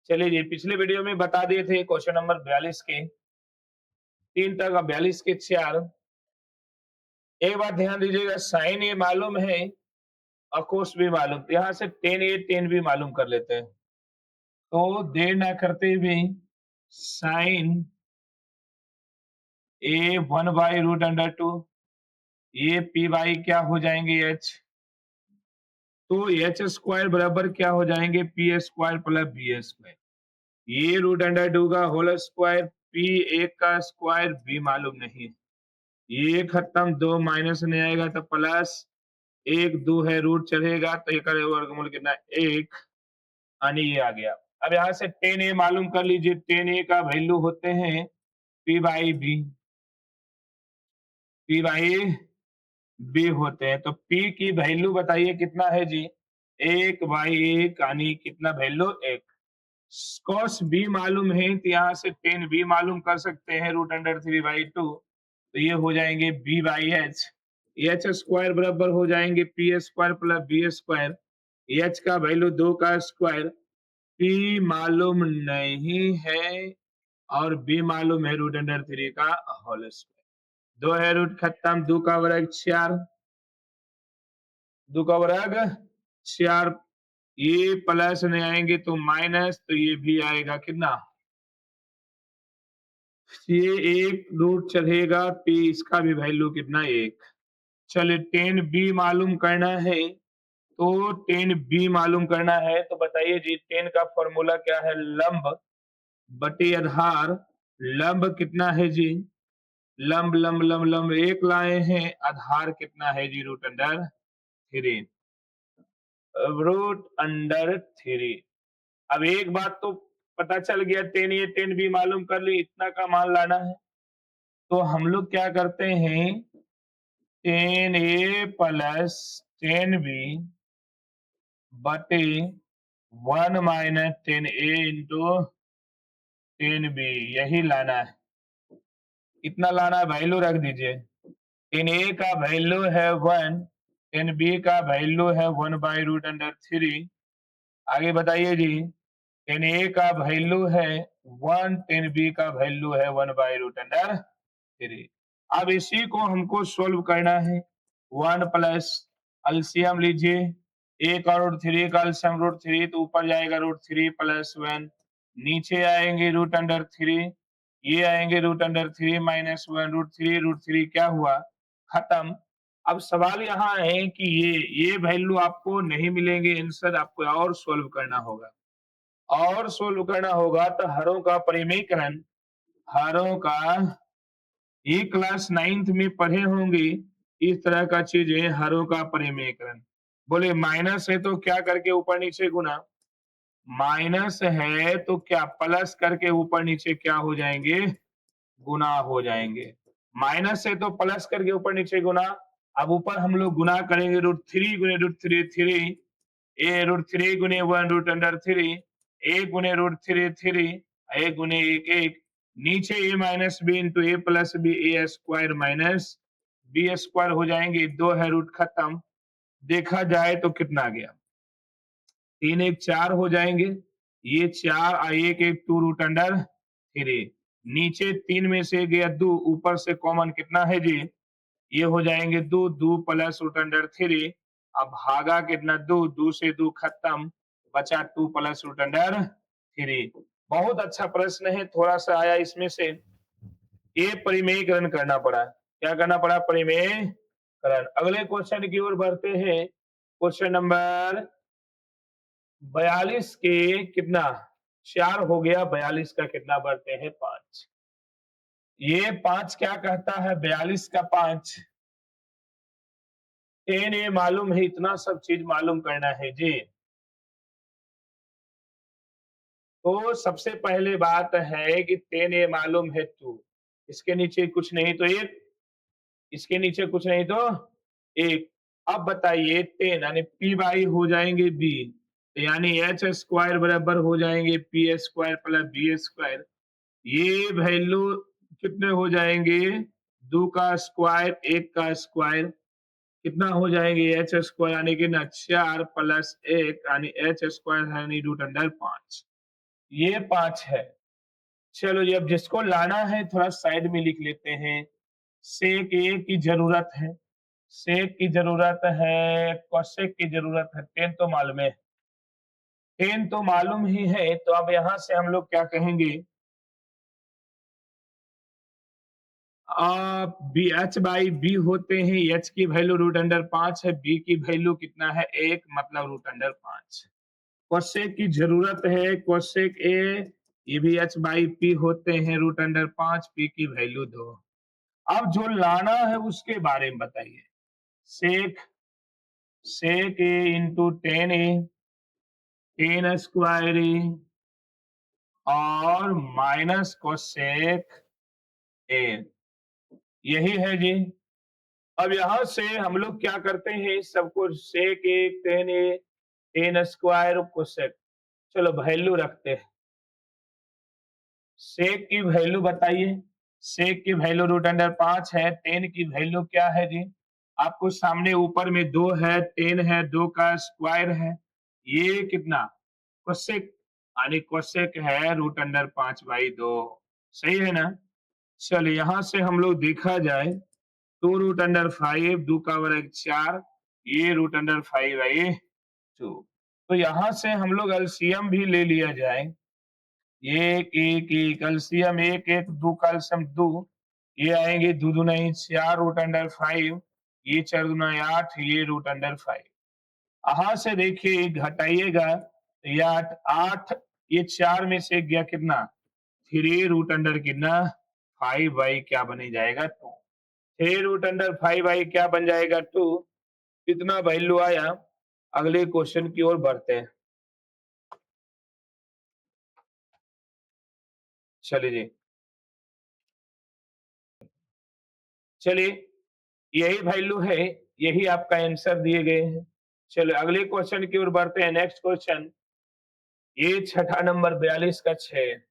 चलिए जी, पिछले वीडियो में बता दिए थे क्वेश्चन नंबर 42 के 3 तक, अब 42 के 4। एक बात ध्यान दीजिएगा, साइन ए मालूम है और कोस भी मालूम, तो यहाँ से टेन ए टेन भी मालूम कर लेते हैं। तो देर ना करते हुए साइन ए 1/√2, ये पी बाई क्या हो जाएंगे एच, तो एच स्क्वायर बराबर क्या हो जाएंगे P square plus B square. ये √2 का होल स्क्वायर, पी एक का स्क्वायर बी मालूम नहीं, ये खत्म, दो माइनस नहीं आएगा तो प्लस, एक दो है रूट चढ़ेगा तो एक वर्गमूल कितना, एक, यानी ये आ गया। अब यहाँ से टेन ए मालूम कर लीजिए, टेन ए का वैल्यू होते हैं P by B, P by B होते हैं, तो पी की वैल्यू बताइए कितना है जी, एक बाई एक, यानी कितना वैल्यू एक। कॉस बी मालूम है तो यहाँ से टेन बी मालूम कर सकते हैं √3/2, तो ये हो जाएंगे B by H, H square बराबर हो जाएंगे P square plus B square, H का वैल्यू 2 का स्क्वायर, पी मालूम नहीं है और बी मालूम है √3 का होल स्क्वायर। दो है रूट खत्म, 2 का वर्ग 4, 2 का वर्ग 4, ये प्लस नहीं आएंगे तो माइनस, तो ये भी आएगा कितना, ये एक रूट चढ़ेगा पी, इसका भी वैल्यू कितना, एक। चलिए टेन बी मालूम करना है, तो टेन बी मालूम करना है तो बताइए जी, टेन का फॉर्मूला क्या है, लंब बटे आधार। लंब कितना है जी, लंब लंब लंब लंब एक लाए हैं, आधार कितना है जी √3, √3। अब एक बात तो पता चल गया, टेन ए टेन बी मालूम कर ली, इतना का मान लाना है। तो हम लोग क्या करते हैं, टेन ए प्लस टेन बी बटे 1 माइनस टेन ए इंटू टेन बी, यही लाना है, इतना लाना है, वैल्यू रख दीजिए। टेन ए का वैल्यू है 1, टेन बी का वैल्यू है 1/√3। आगे बताइए जी, टेन ए का वैल्यू है 1, टेन बी का वैल्यू है 1/√3। अब इसी को हमको सोल्व करना है। 1 प्लस एलसीएम लीजिए, एक और √3 का एलसीएम √3, तो ऊपर जाएगा √3 प्लस 1, नीचे आएंगे √3, ये आएंगे √3 माइनस 1, √3 क्या हुआ, खत्म। अब सवाल यहाँ है कि ये वैल्यू आपको नहीं मिलेंगे आंसर, आपको और सोल्व करना होगा, और सोल्व करना होगा तो हरों का परिमेयकरण, हरों का, ये क्लास 9th में पढ़े होंगे इस तरह का चीजें, हरों का परिमेयकरण। बोले माइनस है तो क्या करके ऊपर नीचे गुना, माइनस है तो क्या प्लस करके ऊपर नीचे क्या हो जाएंगे, गुना हो जाएंगे। माइनस है तो प्लस करके ऊपर नीचे गुना, अब ऊपर हम लोग गुना करेंगे, √3 गुने √3 3, ए √3 गुने 1√3, ए गुने √3 ए गुने एक एक, नीचे ए माइनस बी इंटू ए प्लस बी, ए स्क्वायर माइनस बी स्क्वायर हो जाएंगे, दो है रूट खत्म। देखा जाए तो कितना आ गया, 3 एक 4 हो जाएंगे, ये 4 और एक एक 2√3, नीचे 3 में से गया 2, ऊपर से कॉमन कितना है जी, ये हो जाएंगे 2, 2 प्लस √3, अब भागा कितना 2, 2 से 2 खत्म, बचा 2 प्लस √3। बहुत अच्छा प्रश्न है, थोड़ा सा आया इसमें से, ये परिमेयकरण करना पड़ा, क्या करना पड़ा, परिमेयकरण। अगले क्वेश्चन की ओर बढ़ते हैं, क्वेश्चन नंबर 42 के कितना, 4 हो गया, 42 का कितना बढ़ते हैं 5। ये 5 क्या कहता है, 42 का 5, टेन ए मालूम है, इतना सब चीज मालूम करना है जी। तो सबसे पहले बात है कि टेन ए मालूम है 2, इसके नीचे कुछ नहीं तो 1, इसके नीचे कुछ नहीं तो 1। अब बताइए 10 यानी पी बाई हो जाएंगे बी, यानी एच स्क्वायर बराबर हो जाएंगे P square plus B square, ये वैल्यू कितने हो जाएंगे, 2 का स्क्वायर, 1 का स्क्वायर, कितना हो जाएंगे एच स्क्वायर यानी कि ना 4 प्लस 1 यानी एच स्क्वायर यानी √5। ये 5 है। चलो जी, अब जिसको लाना है थोड़ा साइड में लिख लेते हैं। सेक ए की जरूरत है, सेक की जरूरत है, कोसेक की जरूरत है, टेन तो मालूम है, टेन तो मालूम ही है। तो अब यहां से हम लोग क्या कहेंगे, बी एच बाई बी होते हैं, एच की वैल्यू रूट अंडर 5 है, बी की वैल्यू कितना है 1, मतलब रूट अंडर 5। कोसेक की जरूरत है, कोसेक ए, ये भी एच बाई पी होते हैं, रूट अंडर 5, पी की वैल्यू 2। अब जो लाना है उसके बारे में बताइए। सेक सेक ए इंटू टेन ए, टेन स्क्वायर ए और माइनस कोसेक ए, यही है जी। अब यहां से हम लोग क्या करते हैं, सबको सेक ए, टेन ए, टेन स्क्वायर कोसेक, चलो वैल्यू रखते हैं। सेक की वैल्यू बताइए। सेक की वैल्यू रूट अंडर 5 है, टेन की वैल्यू क्या है जी, आपको सामने ऊपर में 2 है, टेन है, 2 का स्क्वायर है, ये कितना कोसेक, यानी कोसेक है रूट अंडर 5/2। सही है ना। चलिए यहां से हम लोग देखा जाए, 2 रूट अंडर 5, 2 का वर्ग 4, ये रूट अंडर 5/2। तो यहां से हम लोग एलसीएम भी ले लिया जाए, एक एक एक कैल्शियम, एक एक दो कैल्शियम दो, ये आएंगे दो दूना ही 4 रूट अंडर 5, ये 4 दूना 8, ये रूट अंडर 5। यहां से देखिए घटाइएगा तो ये 8 8, ये 4 में से गया कितना 3 रूट अंडर कितना 5/, क्या बने जाएगा 2। 3 रूट अंडर 5/, क्या बन जाएगा 2। कितना वैल्यू आया। अगले क्वेश्चन की ओर बढ़ते हैं। चलिए जी, चलिए यही वैल्यू है, यही आपका आंसर दिए गए हैं। चलो अगले क्वेश्चन की ओर बढ़ते हैं। नेक्स्ट क्वेश्चन, ये छठा नंबर 42 का 6।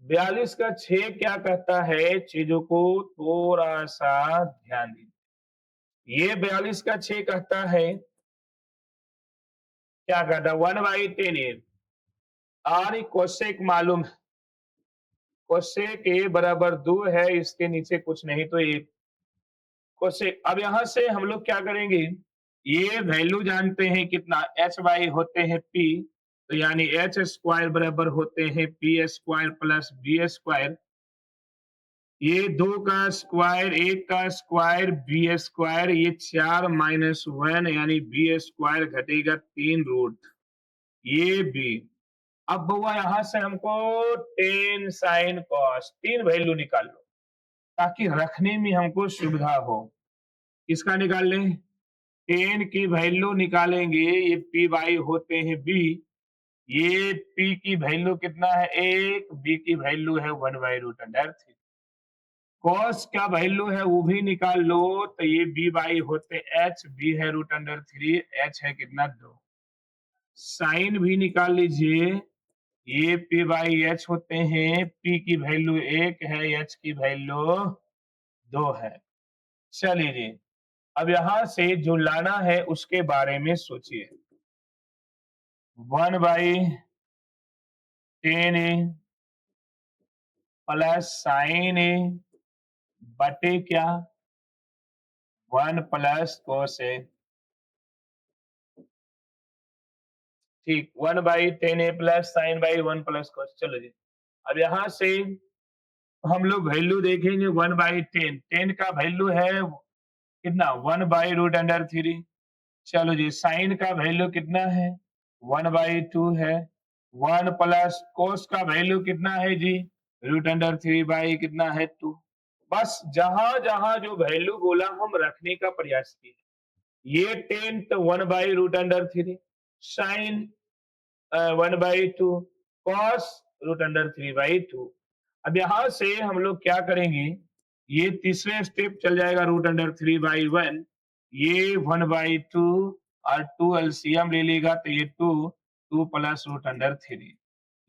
42 का 6 क्या कहता है, चीजों को थोड़ा सा ध्यान दीजिए। ये 42 का 6 कहता है, क्या कहता है 1/10 ए, और कोसेक मालूम है, कोसेक ए बराबर 2 है, इसके नीचे कुछ नहीं तो एक कोसेक। अब यहां से हम लोग क्या करेंगे, ये वैल्यू जानते हैं कितना एच बाई होते हैं पी, तो यानी एच स्क्वायर बराबर होते हैं P square plus B square, ये 2 का स्क्वायर, 1 का स्क्वायर, बी स्क्वायर, ये 4 - 1 यानी बी स्क्वायर घटेगा 3 रूट, ये बी। अब बउआ यहां से हमको टेन साइन कॉस, तीन वैल्यू निकाल लो ताकि रखने में हमको सुविधा हो। इसका निकाल लें, टेन की वैल्यू निकालेंगे, ये पी बाई होते हैं बी, ये पी की वैल्यू कितना है 1, बी की वैल्यू है 1/√3। कॉस का वैल्यू है वो भी निकाल लो, तो ये बी बाई होते एच, बी है √3, एच है कितना 2। साइन भी निकाल लीजिए, ये पी बाई एच होते हैं, पी की वैल्यू 1 है, एच की वैल्यू 2 है। चलिए जी, अब यहां से जो लाना है उसके बारे में सोचिए। 1/10 प्लस साइन ए बटे क्या 1 प्लस कोस ए, ठीक 1/10 plus sign by 1 plus cos. चलो जी, अब यहां से हम लोग वैल्यू देखेंगे 1/10, 10 का वैल्यू है कितना 1/√3। चलो जी, साइन का वैल्यू कितना है 1/2 है, 1 प्लस कोस का वैल्यू कितना है जी √3 कितना है 2। बस जहां जहां जो वैल्यू बोला हम रखने का प्रयास किए। ये 10 तो 1/√3, साइन 1/2, कॉस √3/2। अब यहां से हम लोग क्या करेंगे, ये तीसरे स्टेप चल जाएगा √3/1, ये 1/2 और 2 एलसीएम ले लेगा तो ये 2, 2 प्लस √3,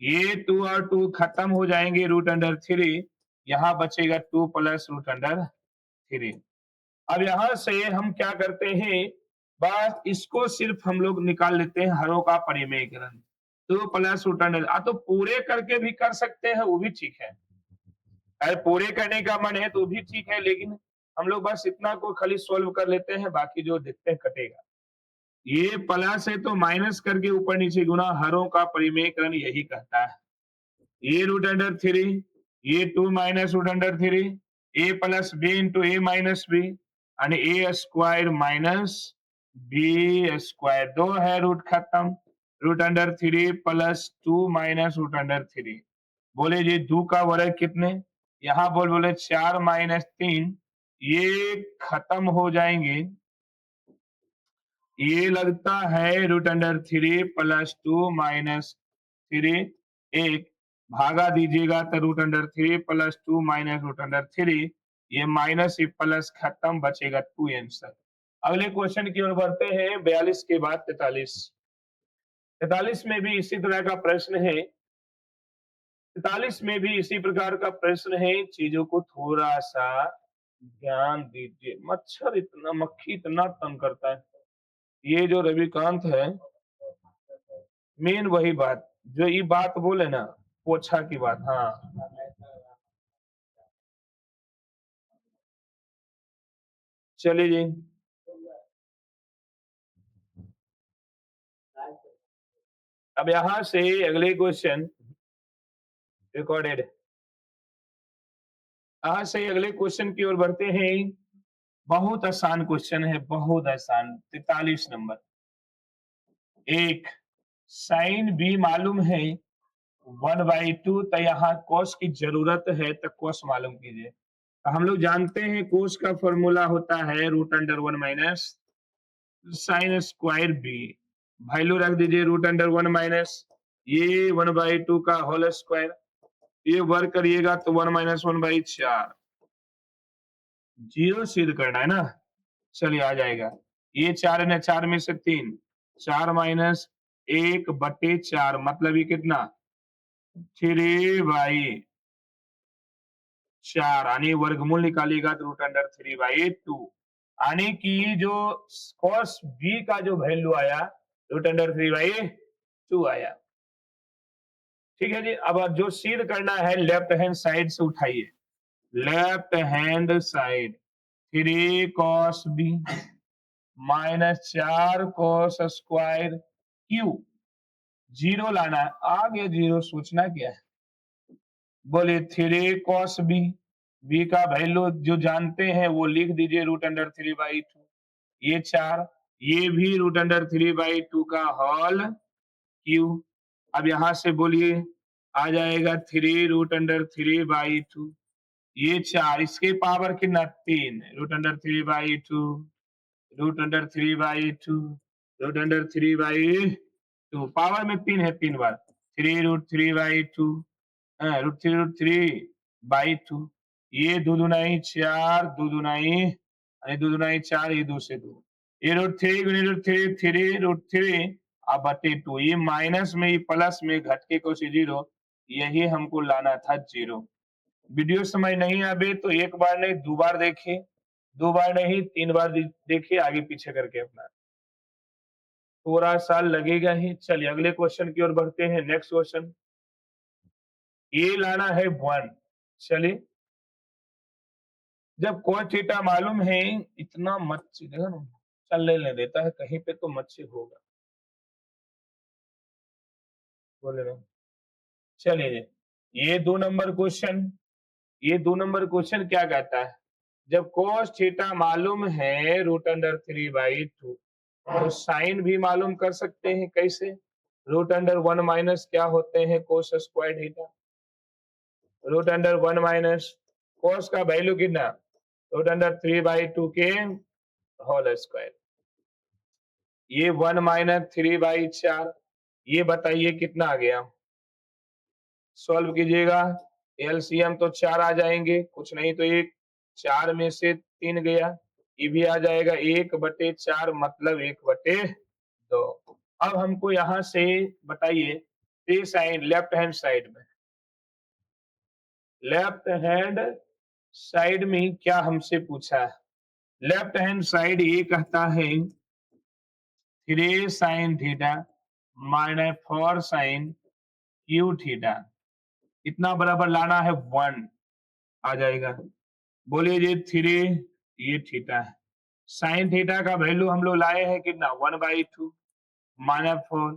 ये 2 और 2 खत्म हो जाएंगे √3, यहां बचेगा 2 प्लस √3। अब यहां से हम क्या करते हैं, बस इसको सिर्फ हम लोग निकाल लेते हैं हरों का परिमेयकरण। 2 प्लस रूट अंडर तो पूरे करके भी कर सकते हैं, वो भी ठीक है। अगर पूरे करने का मन है तो भी ठीक है, लेकिन हम लोग बस इतना को खाली सॉल्व कर लेते हैं, बाकी जो देखते हैं कटेगा। ये प्लस है तो माइनस करके ऊपर नीचे गुना, हरों का परिमेयकरण यही कहता है। ए रूट अंडर 3, ये 2 minus root under 3, A plus B into A minus B, यानी A square minus B square. दो है रूट खत्म, root under 3 plus 2 minus root under 3। बोले जी 2 का वर्ग कितने, यहाँ बोले 4 माइनस 3, ये खत्म हो जाएंगे। ये लगता है रूट अंडर 3 प्लस 2 माइनस 3, एक भागा दीजिएगा तो root under 3 plus 2 minus root under 3, ये माइनस ये प्लस खत्म, बचेगा 2 आंसर। अगले क्वेश्चन की ओर बढ़ते हैं। 42 के बाद 43। 43 में भी इसी तरह का प्रश्न है। 43 में भी इसी प्रकार का प्रश्न है। चीजों को थोड़ा सा ध्यान दीजिए। मच्छर इतना, मक्खी इतना तंग करता है। ये जो रविकांत है, मेन वही बात जो ये बात बोले ना, पोछा की बात। हाँ, चलिए जी। अब यहां से अगले क्वेश्चन रिकॉर्डेड, यहां से अगले क्वेश्चन की ओर बढ़ते हैं। बहुत आसान क्वेश्चन है, बहुत आसान। 43 नंबर। एक, साइन बी मालूम है 1/2, तो यहाँ कोस की जरूरत है, तो कोस मालूम कीजिए। हम लोग जानते हैं कोस का फॉर्मूला होता है root under 1 minus sine square B. Value रख दीजिए रूट अंडर 1 माइनस ये 1/2 का होल स्क्वायर, ये वर्क करिएगा तो 1 माइनस 1/4। जीरो सिद्ध करना है ना, चलिए आ जाएगा। ये 4 है ना, 4 में से 3, 4 - 1/4, मतलब ये कितना 3/4, यानी वर्गमूल निकालिएगा तो रूट अंडर 3/2, यानी कि जो cos b का जो वैल्यू आया रूट अंडर 3/2 आया। ठीक है जी। अब जो सिद्ध करना है लेफ्ट हैंड साइड से उठाइए, left hand side 3 cos b minus 4 cos square Q, zero लाना है। आ गया जीरो, सोचना क्या है। बोले 3 cos b, b का वैल्यू जो जानते हैं वो लिख दीजिए रूट अंडर 3/2, ये 4, ये भी रूट अंडर 3/2 का होल क्यू। अब यहां से बोलिए आ जाएगा 3 रूट अंडर 3/2, ये 4, इसके पावर कितना 3, root under 3/2, root under 3/2, root under 3/2, power में 3 है, 3 बार 3 रूट 3/2, √3 ये दो दुनाई 4, दो दुनाई अरे दो दुनाई 4, ये 2 से 2, ये √3 गुने √3 3 √3 अब बटे 2, ये माइनस में ये प्लस में घटके को से 0, यही हमको लाना था 0। वीडियो समझ नहीं आवे तो एक बार नहीं 2 बार देखिए, 2 बार नहीं 3 बार देखिए, आगे पीछे करके अपना, थोड़ा सा लगेगा ही। चलिए अगले क्वेश्चन की ओर बढ़ते हैं। नेक्स्ट क्वेश्चन, ये लाना है 1। चलिए, जब cos थीटा मालूम है, इतना मच्छी देखो ना, चलने नहीं देता है कहीं पे, तो मच्छी होगा, बोले ना। चलिए, ये 2 नंबर क्वेश्चन, ये 2 नंबर क्वेश्चन क्या कहता है, जब cos थीटा मालूम है रूट अंडर 3/2, तो साइन भी मालूम कर सकते हैं। कैसे, रूट अंडर 1 माइनस क्या होते हैं cos square theta, root under 1 minus cos का वैल्यू कितना, रूट अंडर 3/2 के होल स्क्वायर, ये 1 माइनस 3/4, ये बताइए कितना आ गया। सॉल्व कीजिएगा, एलसीएम तो 4 आ जाएंगे, कुछ नहीं तो एक, 4 में से 3 गया, ये भी आ जाएगा 1/4, मतलब 1/2। अब हमको यहां से बताइए साइड लेफ्ट हैंड साइड में, लेफ्ट हैंड साइड में क्या हमसे पूछा है। लेफ्ट हैंड साइड ये कहता है 3 sin theta minus 4 sine cube theta, इतना बराबर लाना है 1 आ जाएगा। बोलिए जी 3 ये थीटा है। साइन थीटा का वैल्यू हम लोग लाए हैं कितना 1/2 माइनस 4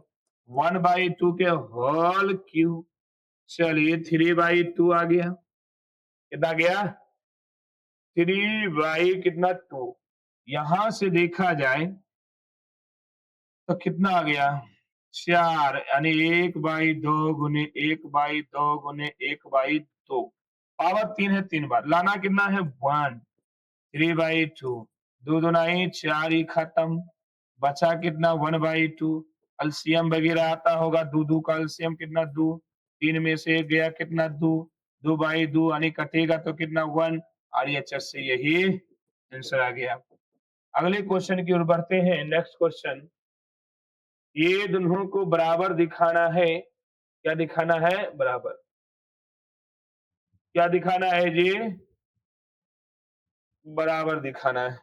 1/2 के होल क्यूब। चलिए 3/2 आ गया, कितना गया 3 कितना 2। यहां से देखा जाए तो कितना आ गया 4, यानी 1/2 गुने 1/2 गुने 1/2 पावर 3 है 3 बार लाना, कितना है 1 3/2 दो दूना ही 4 ही खत्म, बचा कितना 1/2। अल्सियम वगैरह आता होगा, दो दो का अल्सियम कितना 2, 3 में से एक गया कितना 2, 2/2 यानी कटेगा तो कितना 1। RHS से यही आंसर आ गया। अगले क्वेश्चन की ओर बढ़ते हैं। नेक्स्ट क्वेश्चन, ये दोनों को बराबर दिखाना है। क्या दिखाना है बराबर, क्या दिखाना है जी बराबर दिखाना है।